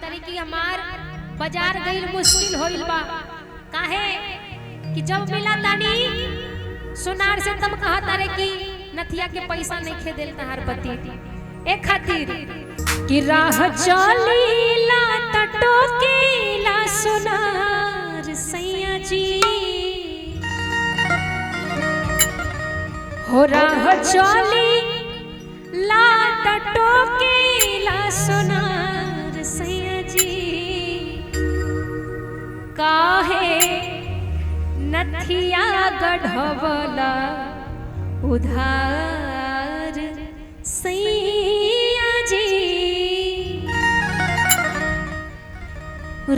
तारी की हमार बाजार गईल मुश्किल होइल बा। काहे कि जब मिला तानी सुनार से तब कहा तारे की नथिया के पैसा नहीं खे देल तहार पति ए खातिर कि राह चलीला टटोकेला सुनार सैया जी हो राह चली ला टटोकेला सुनार सैया जी काहे नथिया गढ़वला उधार सैया जी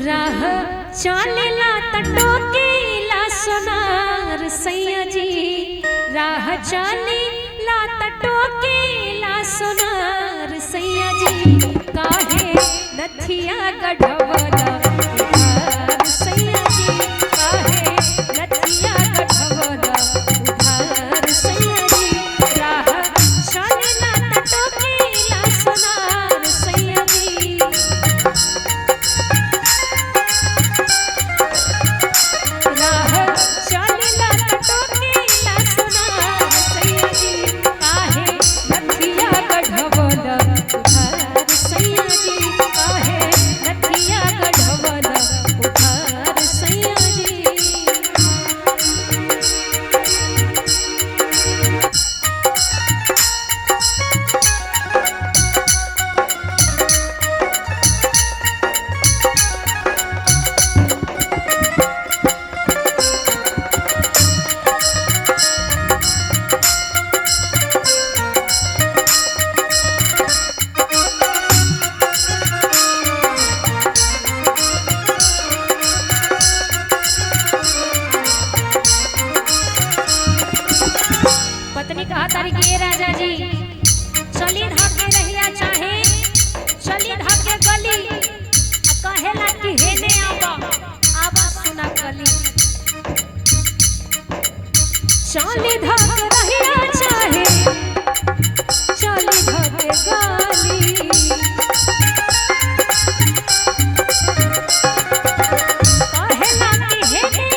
राह चलेला टटोकेला सोनार सैया जी राह चलेला टटोकेला सोनार सैया जी काहे नथिया गढ़वला उधार सैया जी काहे नथिया गढ़वला उधार सैया जी राह चलेला टटोकेला सोनार सैया जी राह चलेला टटोकेला सोनार सैया जी काहे नथिया गढ़वला उधार सैया जी काहे नथिया गढ़वला उधार सैया जी पत्नी कहा तारी के राजा जी चली धके रहिया चाहे चली धके गली कहेला कि हेने आवा सुना कली चली धके रहिया चाहे चली धके गली कहेला कि हेने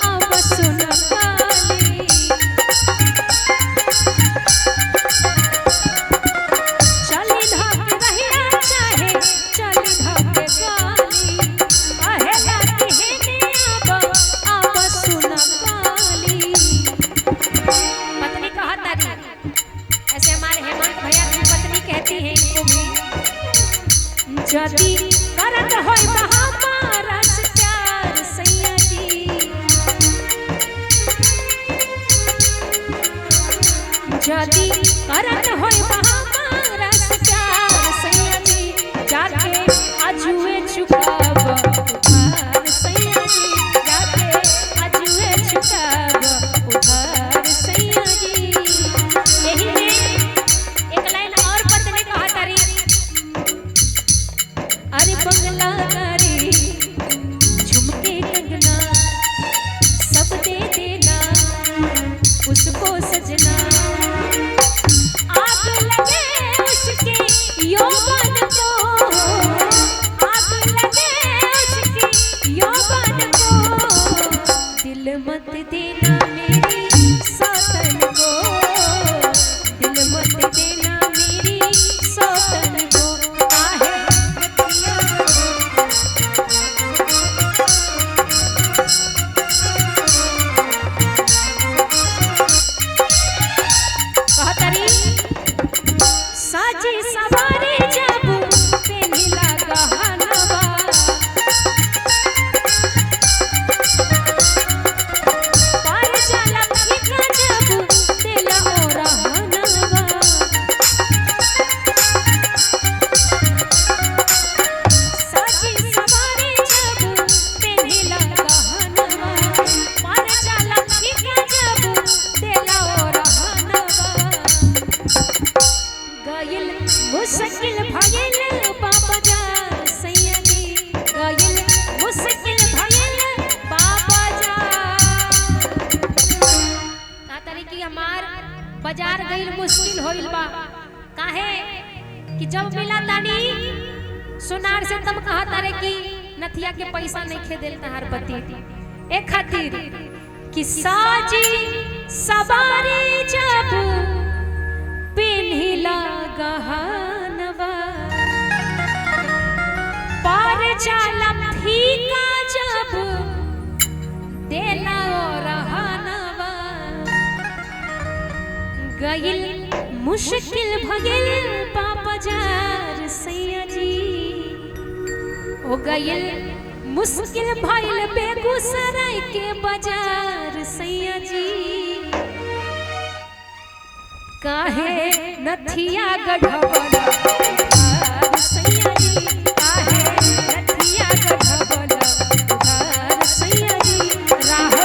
आवा सुना कली चली धके रहिया चाहे चली धके गली कहेला कि हेने आवा सुना कली पत्नी कहा तारी ऐसे हमारे हेमंत भैया की पत्नी कहती है इनको भी जदी करत होई बा हमारा से प्यार सैया जी जदी करत होई बा हमारा से प्यार सैया जी जाके अजुए चुकाव उधार सैया जी जाके अजुए चुकाव उधार सैया जी यही में एक लाइन और पत्नी कहा तारी अरे बंगला नारी झुमके कंगना सब दे देना उसको सजना आग लगे उसके यौवन को आग लगे उसके यौवन को दिल मत देना मेरी सौतन को दिल मत देना मेरी सौतन को काहे नथिया कहतरी साजी सवारी जब पेनिला गहनवा पर जाला फीका जब दिला और रहनवा साजी सवारी जब पेनिला गहनवा पर जाला फीका जब दिला और रहनवा गइल मुश्किल भइल बाबा जा सैया जी गइल मुश्किल भइल बाबा जा का तारी की हमार बाजार गइल मुश्किल होइल बा काहे कि जब मिला तानी सुनार से तुम कहा तारे कि नथिया के पैसा नहीं खे देल तहार पति ए खातिर कि साजी सवारी जब पिन्हिला गहनवा पार जाला फीका जब देला रहनवा गइल मुश्किल भगिल बाजार सैया जी हो गइल मुश्किल भइल बेगूसराय के बाजार सैया जी काहे नथिया गढ़वला सैया जी काहे नथिया गढ़वला सैया जी राह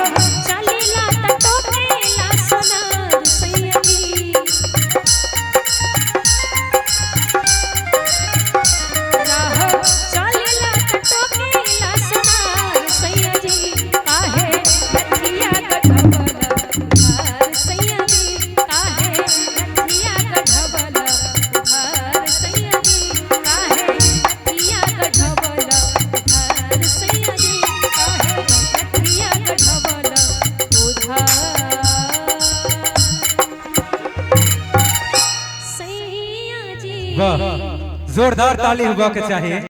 चलेला त टोकेला सोनार सैया जी राह चलेला त टोकेला सोनार सैया जी काहे नथिया गढ़वला सैया जी काहे नथिया गढ़वला सैया जी काहे नथिया गढ़वला सैया जी काहे नथिया गढ़वला सैया जी। वाह, जोरदार ताली होगा के चाहिए।